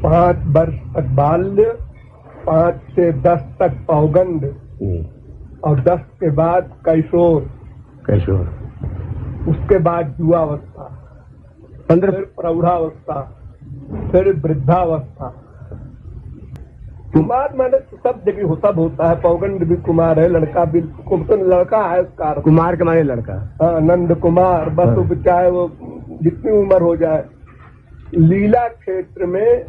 5 वर्ष तक बाल्य, 5 से 10 तक पौगंड और 10 के बाद कैशोर, उसके बाद युवावस्था, 15 फिर प्रौढ़ावस्था, फिर वृद्धावस्था। कुमार माने तो सब जगह हो, सब होता है। पौगंड भी कुमार है, लड़का भी, तो लड़का है उसका कुमार के माने लड़का। हाँ, नंद कुमार, बस वो चाहे वो जितनी उम्र हो जाए। लीला क्षेत्र में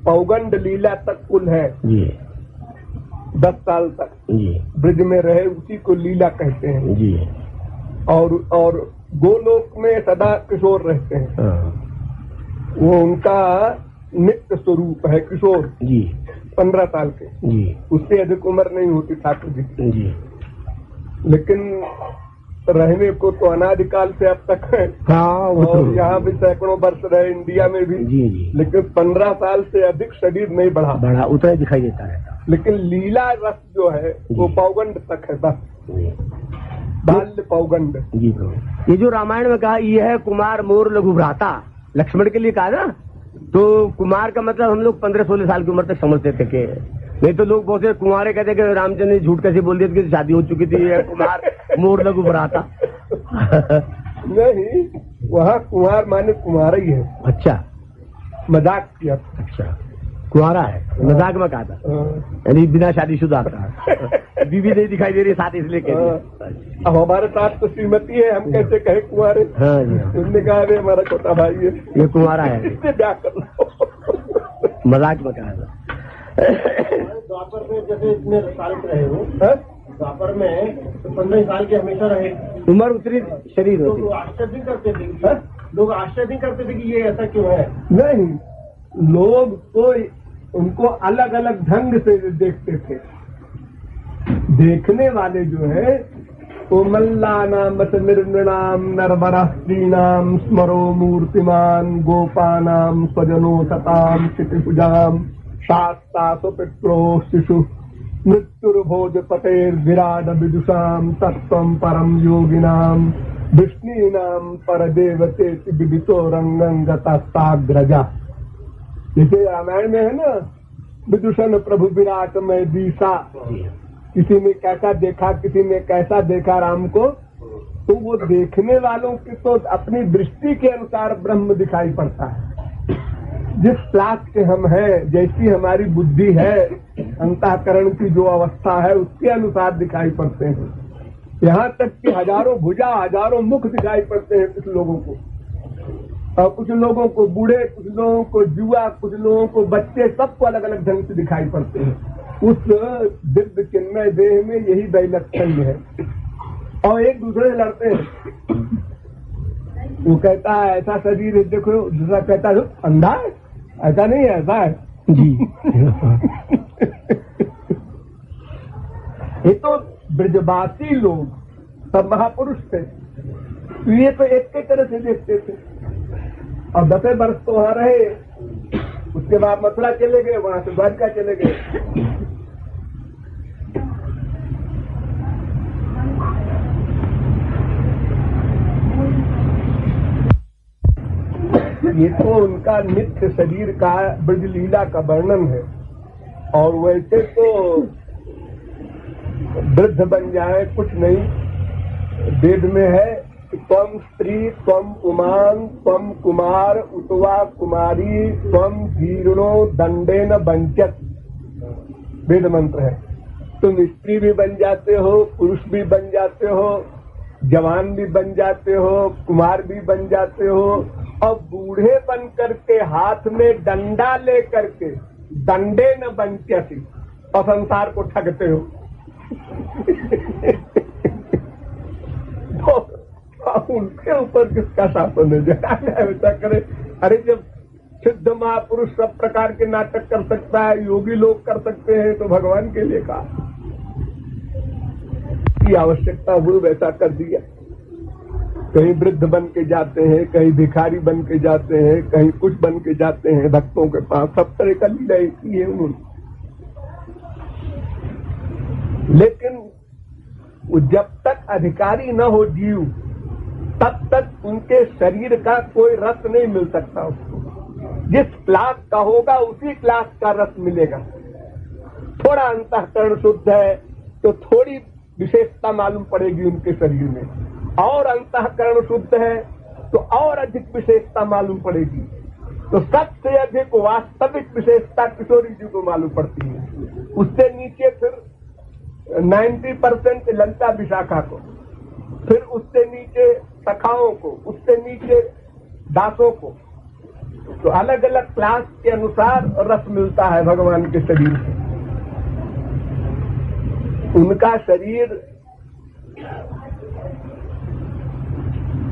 पौगंड लीला तक कुल है 10 साल तक ब्रज में रहे, उसी को लीला कहते हैं। और गोलोक में सदा किशोर रहते हैं, वो उनका नित्य स्वरूप है किशोर 15 साल के, उससे अधिक उम्र नहीं होती ठाकुर जी। लेकिन रहने को तो अनादिकाल से अब तक है। हाँ, और यहाँ भी सैकड़ों वर्ष रहे, इंडिया में भी। लेकिन 15 साल से अधिक शरीर नहीं बढ़ा उतना ही दिखाई देता है। लेकिन लीला रस जो है वो पौगंड तक है, बस बाल्य पौगंड। ये जो रामायण में कहा, ये है कुमार मोर लघु भ्राता, लक्ष्मण के लिए कहा ना। तो कुमार का मतलब हम लोग 15-16 साल की उम्र तक समझते थे कि, नहीं तो लोग बहुत से कुमारे कहते कि रामचंद्र ने झूठ कैसे बोल दिया कि शादी हो चुकी थी, ये कुमार मोर लघु भ्राता। नहीं, वहाँ कुमार माने कुमार ही है। अच्छा, मजाक किया। अच्छा, कुआरा है, मजाक में कहा था, यानी बिना शादीशुदा था। बीवी नहीं दिखाई दे रही साथ, इसलिए कह दिया। अब हमारे साथ तो श्रीमती है, हम कैसे कहे कुंवारे। हाँ, तुमने कहा अरे हमारा छोटा भाई है, ये कुंवारा है, इससे ब्याह कर लो। मजाक में कहा था। द्वापर में जैसे इतने साल के रहे हो, द्वापर में तो 15 साल के हमेशा रहे, उम्र उतरी शरीर होती। तो आश्चर्य करते थे, लोग आश्चर्य करते थे कि ये ऐसा क्यों है। नहीं, लोग तो उनको अलग अलग ढंग से देखते थे। देखने वाले जो है तो मल्लानाम निर्नृणाम नरवरा स्त्रीणाम स्मरो मूर्तिमान गोपानाम स्वजनो सताम क्षितिभुजाम शास्ता सुपित्रो शिशु मृत्युर्भोज पतेर विराट विदुषाम तत्वम परम योगिनाम विष्णुनाम परदेवते विदितो रंगंगता साग्रजा। जैसे रामायण में है ना, विदुषण प्रभु विराट में दिशा, किसी ने कैसा देखा, किसी ने कैसा देखा राम को। तो वो देखने वालों की तो अपनी दृष्टि के अनुसार ब्रह्म दिखाई पड़ता है। जिस क्लास के हम हैं, जैसी हमारी बुद्धि है, अंतःकरण की जो अवस्था है, उसके अनुसार दिखाई पड़ते हैं। यहाँ तक कि हजारों भुजा, हजारों मुख दिखाई पड़ते हैं कुछ लोगों को, और कुछ लोगों को बूढ़े, कुछ लोगों को जुआ, कुछ लोगों को बच्चे, सबको अलग अलग ढंग से दिखाई पड़ते हैं। उस दिव्य चिन्मय देह में यही वैलक्षण्य है। और एक दूसरे से लड़ते हैं। वो कहता है ऐसा शरीर है, देखो, दूसरा कहता है अंधा है, ऐसा नहीं है, ऐसा है जी। ये तो ब्रजवासी लोग सब महापुरुष थे, ये तो एक के तरह से देखते थे। और 10 वर्ष तो वहां रहे, उसके बाद मथुरा चले गए, वहां से द्वारका चले गए। ये तो उनका नित्य शरीर का ब्रज लीला का वर्णन है। और वैसे तो वृद्ध बन जाए कुछ नहीं, वेद में है त्वम स्त्री त्वम पुमान् त्वम कुमार उतवा कुमारी त्वम जीर्णो दंडेन वंचत, वेद मंत्र है। तुम स्त्री भी बन जाते हो, पुरुष भी बन जाते हो, जवान भी बन जाते हो, कुमार भी बन जाते हो, और बूढ़े बन करके हाथ में डंडा ले करके दंडे न वंचति, और संसार को ठगते हो। तो उनके ऊपर किसका शासन है ऐसा करे। अरे जब सिद्ध महापुरुष सब प्रकार के नाटक कर सकता है, योगी लोग कर सकते हैं, तो भगवान के लिए कहा की आवश्यकता हुई वैसा कर दिया। कहीं वृद्ध बन के जाते हैं, कहीं भिखारी बन के जाते हैं, कहीं कुछ बन के जाते हैं भक्तों के पास, सब तरह का लीला की है उन्होंने। लेकिन जब तक अधिकारी न हो जीव, तब तक उनके शरीर का कोई रस नहीं मिल सकता उसको। जिस क्लास का होगा उसी क्लास का रस मिलेगा। थोड़ा अंतःकरण शुद्ध है तो थोड़ी विशेषता मालूम पड़ेगी उनके शरीर में, और अंतःकरण शुद्ध है तो और अधिक विशेषता मालूम पड़ेगी। तो सबसे अधिक वास्तविक विशेषता किशोरी जी को मालूम पड़ती है, उससे नीचे फिर 90% ललिता विशाखा को, फिर उससे नीचे सखाओं को, उससे नीचे दासों को। तो अलग अलग क्लास के अनुसार रस मिलता है भगवान के शरीर से। उनका शरीर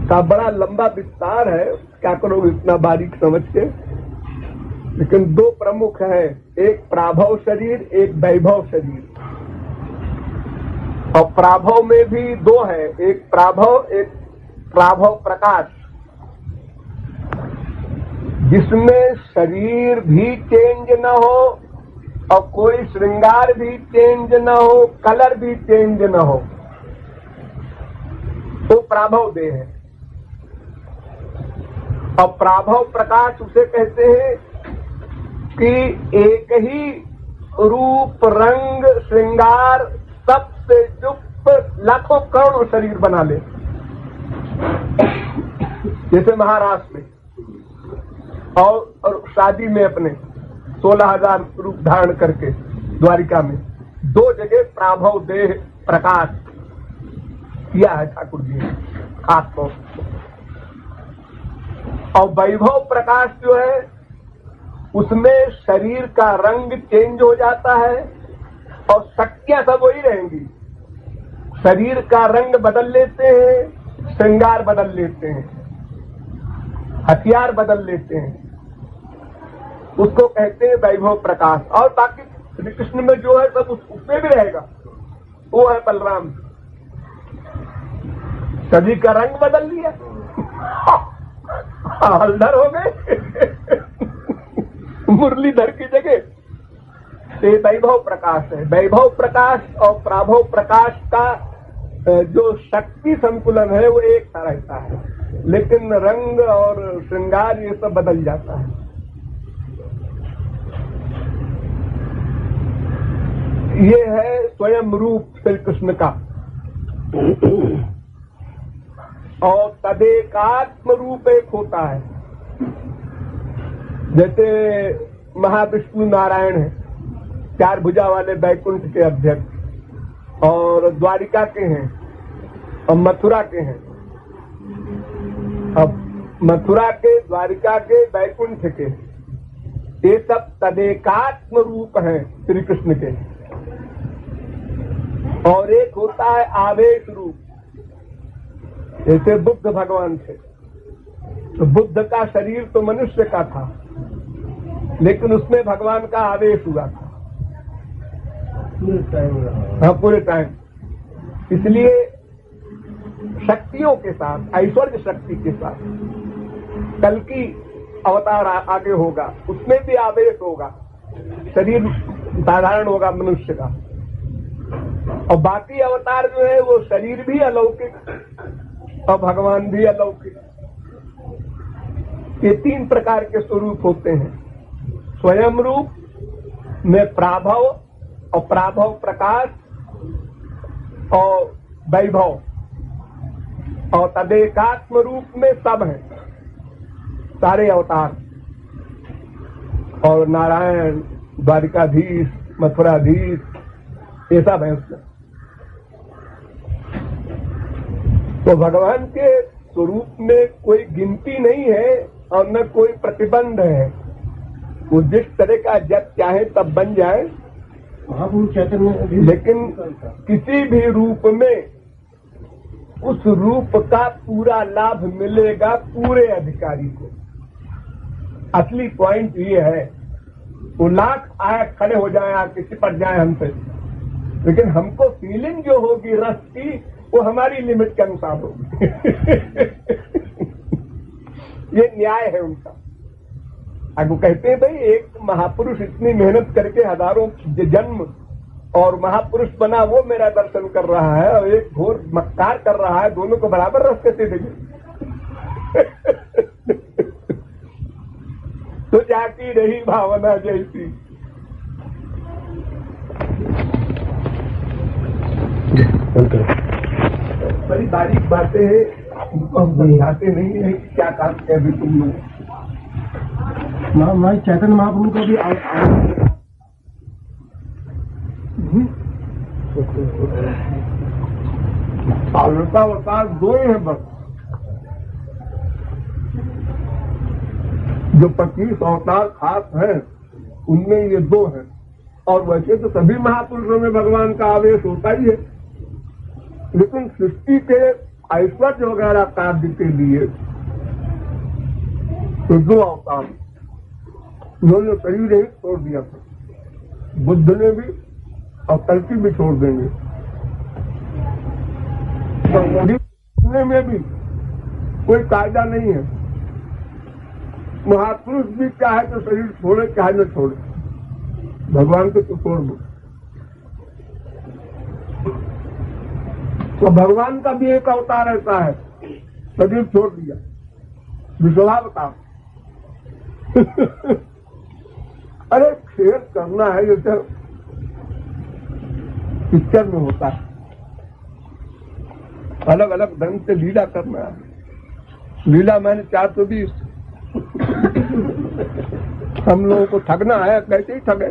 का बड़ा लंबा विस्तार है, क्या करोगे इतना बारीक समझ के, लेकिन दो प्रमुख है, एक प्राभव शरीर, एक वैभव शरीर। और प्राभव में भी दो है, एक प्राभव प्रकाश, जिसमें शरीर भी चेंज न हो और कोई श्रृंगार भी चेंज न हो, कलर भी चेंज न हो, तो प्राभव देह है। और प्राभव प्रकाश उसे कहते हैं कि एक ही रूप, रंग, श्रृंगार सबसे युक्त लाखों करोड़ शरीर बना ले। जैसे महाराष्ट्र में और शादी में अपने 16,000 रूप धारण करके द्वारिका में 2 जगह प्राभव देह प्रकाश किया है ठाकुर जी ने खास तौर से। और वैभव प्रकाश जो है उसमें शरीर का रंग चेंज हो जाता है और शक्तियां सब वही रहेंगी। शरीर का रंग बदल लेते हैं, श्रृंगार बदल लेते हैं, हथियार बदल लेते हैं, उसको कहते हैं वैभव प्रकाश। और बाकी श्री कृष्ण में जो है सब उसमें भी रहेगा, वो है बलराम। सभी का रंग बदल लिया, हलधर हो गए मुरलीधर की जगह। ये वैभव प्रकाश है। वैभव प्रकाश और प्राभव प्रकाश का जो शक्ति संतुलन है वो एक सा रहता है, लेकिन रंग और श्रृंगार ये सब बदल जाता है। ये है स्वयं रूप श्री कृष्ण का। और तदेकात्म रूप एक होता है, जैसे महाविष्णु नारायण है, 4 भुजा वाले बैकुंठ के अध्यक्ष, और द्वारिका के हैं और मथुरा के हैं। अब मथुरा के, द्वारिका के, बैकुंठ के, ये सब तदेकात्म रूप हैं श्री कृष्ण के। और एक होता है आवेश रूप, जैसे बुद्ध भगवान थे, तो बुद्ध का शरीर तो मनुष्य का था, लेकिन उसमें भगवान का आवेश हुआ था पूरे टाइम। इसलिए शक्तियों के साथ, ऐश्वर्य शक्ति के साथ कल की अवतार आगे होगा, उसमें भी आवेश होगा, शरीर साधारण होगा मनुष्य का। और बाकी अवतार जो है वो शरीर भी अलौकिक और भगवान भी अलौकिक। ये 3 प्रकार के स्वरूप होते हैं, स्वयं रूप में प्राभव और प्राभव प्रकाश और वैभव, और तदेकात्म रूप में सब है, सारे अवतार। और नारायण, द्वारिकाधीश, मथुराधीश, ये सब है उसमें। तो भगवान के स्वरूप में कोई गिनती नहीं है और न कोई प्रतिबंध है, वो जिस तरह का जब चाहे तब बन जाए महापुरुष चैतन्य। लेकिन किसी भी रूप में उस रूप का पूरा लाभ मिलेगा पूरे अधिकारी को। असली पॉइंट ये है, वो लाख आए खड़े हो जाए, आके चिपट जाए हमसे, लेकिन हमको फीलिंग जो होगी रस की वो हमारी लिमिट के अनुसार होगी ये न्याय है उनका। अब वो कहते हैं भाई एक महापुरुष इतनी मेहनत करके हजारों जन्म और महापुरुष बना, वो मेरा दर्शन कर रहा है, और एक घोर मक्कार कर रहा है, दोनों को बराबर रस कैसे देंगे तो जाती रही भावना जैसी। बड़ी बारीक बातें हैं, उनको हम समझाते नहीं है कि क्या काम किया अभी तुम लोग। मैं चैतन्य महाप्रभु को भी अवतार दो ही है बस, जो 25 अवतार खास हैं उनमें ये दो हैं। और वैसे तो सभी महापुरुषों में भगवान का आवेश होता ही है, लेकिन सृष्टि के ऐश्वर्य वगैरह कार्य के लिए तो दो अवतार उन्होंने शरीर ही छोड़ दिया था। बुद्ध ने भी और कल्कि भी छोड़ देंगे। तो में भी कोई कायदा नहीं है, महापुरुष भी चाहे तो शरीर छोड़े चाहे न छोड़े, भगवान को तो छोड़ दो। तो भगवान का भी एक अवतार ऐसा है, शरीर छोड़ दिया, विधवा बता। अरे खेल करना है जैसे पिक्चर में होता है, अलग अलग ढंग से लीला करना है। लीला मैंने 420 हम लोगों को ठगना है, कैसे ही ठगे।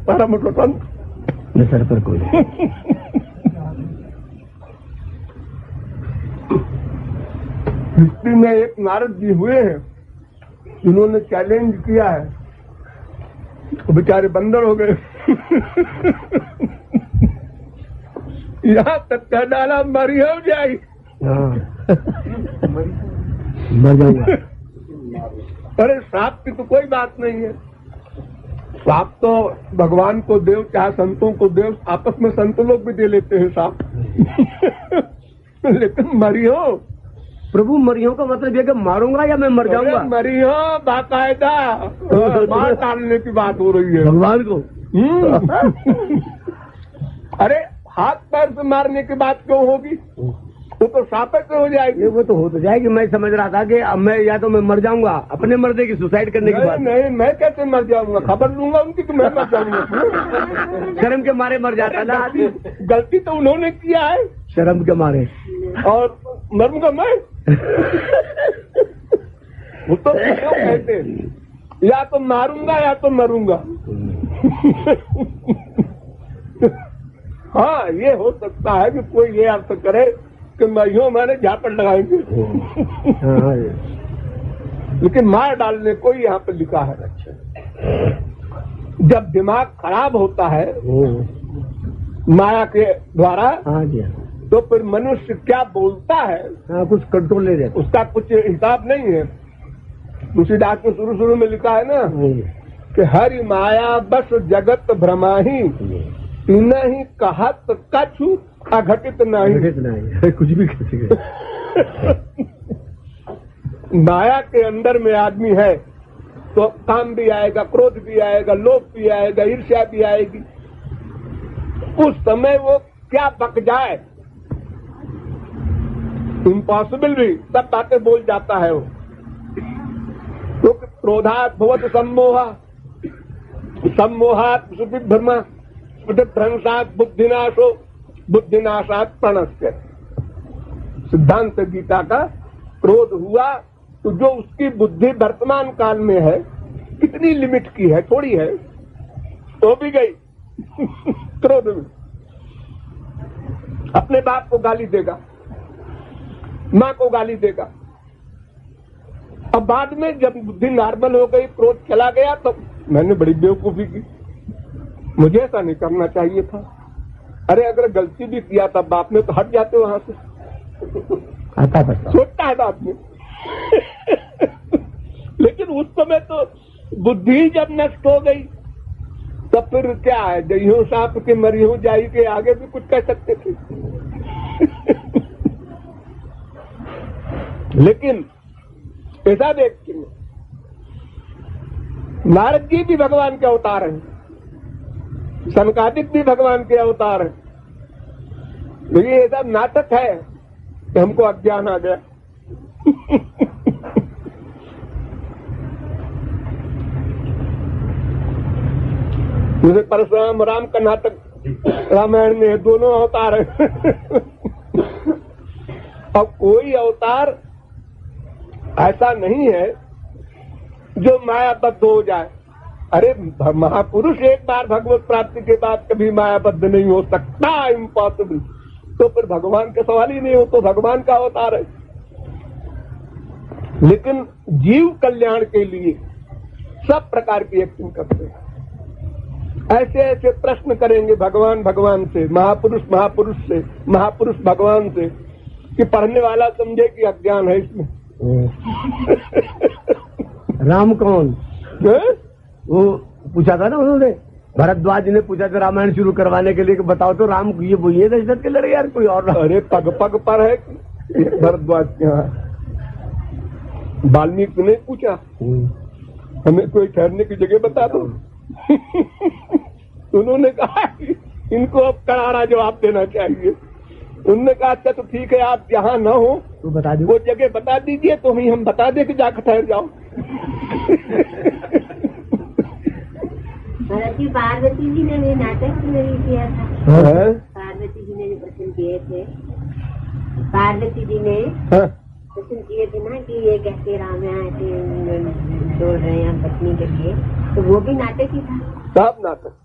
परम स्वतंत्र सर पर कोई हिस्ट्री में एक नारद जी हुए हैं जिन्होंने चैलेंज किया है, तो बेचारे बंदर हो गए। यहाँ तक कह डाला मरी हो जाए, मर जाऊंगा। अरे सांप की तो कोई बात नहीं है, सांप तो भगवान को देव चाहे संतों को देव, आपस में संत लोग भी दे लेते हैं सांप। लेकिन मरी हो प्रभु, मरियों का मतलब ये कि मारूंगा या मैं मर जाऊंगा? मरी हो बाकायदा मार डालने की बात हो रही है भगवान को। अरे हाथ पैर से मारने की बात क्यों होगी? वो तो सापेक्ष हो जाएगी। वो तो हो तो जाएगी। मैं समझ रहा था कि अब मैं या तो मैं मर जाऊंगा, अपने मर्दे की सुसाइड करने की बात। नहीं, मैं कैसे मर जाऊंगा? खबर लूंगा उनकी कि मैं मर जाऊंगा। शर्म के मारे मर जाता ना आदमी। गलती तो उन्होंने किया है, शर्म के मारे। और मरूंगा मैं? वो तो क्यों कहते हैं, या तो मारूंगा या तो मरूंगा। हाँ, ये हो सकता है कि कोई ये अर्थ करे कि मैंने झापड़ लगाएंगे। लेकिन मार डालने को यहाँ पे लिखा है। जब दिमाग खराब होता है माया के द्वारा, तो फिर मनुष्य क्या बोलता है कुछ कंट्रोल नहीं रहता, उसका कुछ हिसाब नहीं है। तुलसीदास के शुरू में लिखा है ना कि हरि माया बस जगत भ्रमाही, नहीं कहत कछु अघटित नहीं। कुछ भी कर माया के अंदर में आदमी है तो काम भी आएगा, क्रोध भी आएगा, लोभ भी आएगा, ईर्ष्या भी आएगी। उस समय वो क्या पक जाए, इम्पॉसिबल भी सब बातें बोल जाता है वो। तो क्रोधात भवत सम्मोहा, सम्मोहात सुविभ्रमा, भ्रंशात बुद्धिनाशो, बुद्धिनाशात प्रणस्य। सिद्धांत गीता का क्रोध हुआ तो जो उसकी बुद्धि वर्तमान काल में है, कितनी लिमिट की है, थोड़ी है, तो भी गई क्रोध में। अपने बाप को गाली देगा, माँ को गाली देगा। अब बाद में जब बुद्धि नॉर्मल हो गई, क्रोध चला गया, तो मैंने बड़ी बेवकूफी की, मुझे ऐसा नहीं करना चाहिए था। अरे अगर गलती भी किया था बाप ने तो हट जाते वहां से, सोचता है बाप ने। लेकिन उस समय तो बुद्धि जब नष्ट हो गई, तब फिर क्या है, जइयो सांप के मरियो जाई के आगे भी कुछ कह सकते थे। लेकिन ऐसा देखते हैं, नारद जी भी भगवान के अवतार हैं, सनकादिक भी भगवान के अवतार हैं। तो ये सब नाटक है कि हमको अज्ञान आ गया। जैसे परशुराम राम का नाटक रामायण में है, दोनों अवतार है। अब कोई अवतार ऐसा नहीं है जो मायाबद्ध हो जाए। अरे महापुरुष एक बार भगवत प्राप्ति के बाद कभी मायाबद्ध नहीं हो सकता, इम्पॉसिबल। तो फिर भगवान का सवाल ही नहीं हो, तो भगवान का अवतार है। लेकिन जीव कल्याण के लिए सब प्रकार की एक्टिंग करते हैं। ऐसे ऐसे प्रश्न करेंगे भगवान भगवान से, महापुरुष महापुरुष से, महापुरुष भगवान से, कि पढ़ने वाला समझे कि अज्ञान है इसमें। राम कौन? है? वो पूछा था ना उन्होंने, भरद्वाज ने पूछा था रामायण शुरू करवाने के लिए कि बताओ तो राम ये दशरथ के लड़े यार कोई और? अरे पग पग पर है भरद्वाज के यहाँ। वाल्मीकि ने पूछा हमें कोई ठहरने की जगह बता दो। उन्होंने कहा इनको अब करारा जवाब देना चाहिए। उन्होंने कहा अच्छा तो ठीक है, आप यहाँ न हो तो बता दो, वो जगह बता दीजिए, तो हम बता दे कि जाकर ठहर जाओ। पार्वती जी ने भी नाटक नहीं किया था। हाँ? पार्वती जी ने जो प्रश्न किए थे, पार्वती जी ने हाँ? प्रश्न किए थे ना कि ये कैसे राम यहाँ छोड़ रहे हैं पत्नी के लिए, तो वो भी नाटक ही था। सब नाटक।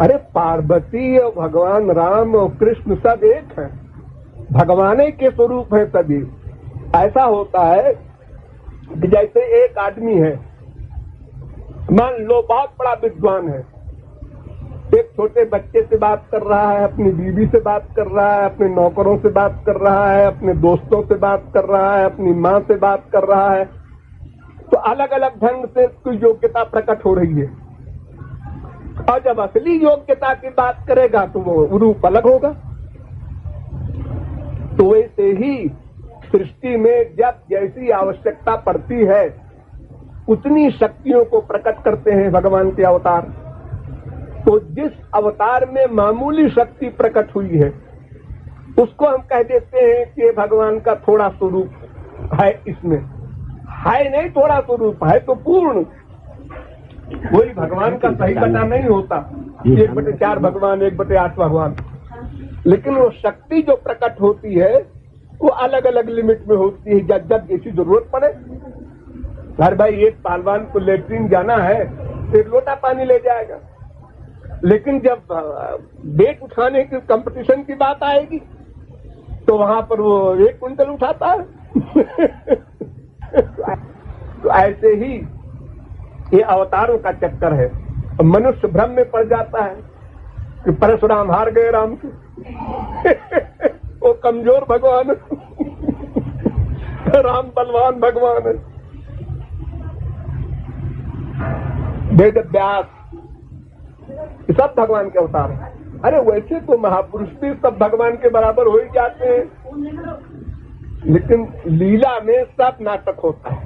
अरे पार्वती और भगवान राम और कृष्ण सब एक है, भगवान के स्वरूप है सभी। ऐसा होता है कि जैसे एक आदमी है, मान लो बहुत बड़ा विद्वान है, एक छोटे बच्चे से बात कर रहा है, अपनी बीवी से बात कर रहा है, अपने नौकरों से बात कर रहा है, अपने दोस्तों से बात कर रहा है, अपनी माँ से बात कर रहा है, तो अलग अलग ढंग से उसकी योग्यता प्रकट हो रही है। और जब असली योग्यता की बात करेगा तो वो रूप अलग होगा। तो वैसे ही सृष्टि में जब जैसी आवश्यकता पड़ती है उतनी शक्तियों को प्रकट करते हैं भगवान के अवतार। तो जिस अवतार में मामूली शक्ति प्रकट हुई है उसको हम कह देते हैं कि भगवान का थोड़ा स्वरूप है। इसमें है नहीं थोड़ा स्वरूप, है तो पूर्ण। वही भगवान का सही बटा नहीं होता, 1/4 भगवान 1/8 भगवान। लेकिन वो शक्ति जो प्रकट होती है वो अलग अलग लिमिट में होती है, जब जब जैसी जरूरत पड़े। हर भाई एक पहलवान को लेट्रिन जाना है, 1 लोटा पानी ले जाएगा, लेकिन जब वेट उठाने की कंपटीशन की बात आएगी तो वहां पर वो 1 क्विंटल उठाता है। तो ऐसे ही ये अवतारों का चक्कर है। मनुष्य भ्रम में पड़ जाता है कि परशुराम हार गए राम से। वो कमजोर भगवान है, राम बलवान भगवान है। वेद व्यास सब भगवान के अवतार हैं। अरे वैसे तो महापुरुष भी सब भगवान के बराबर हो ही जाते हैं, लेकिन लीला में सब नाटक होता है।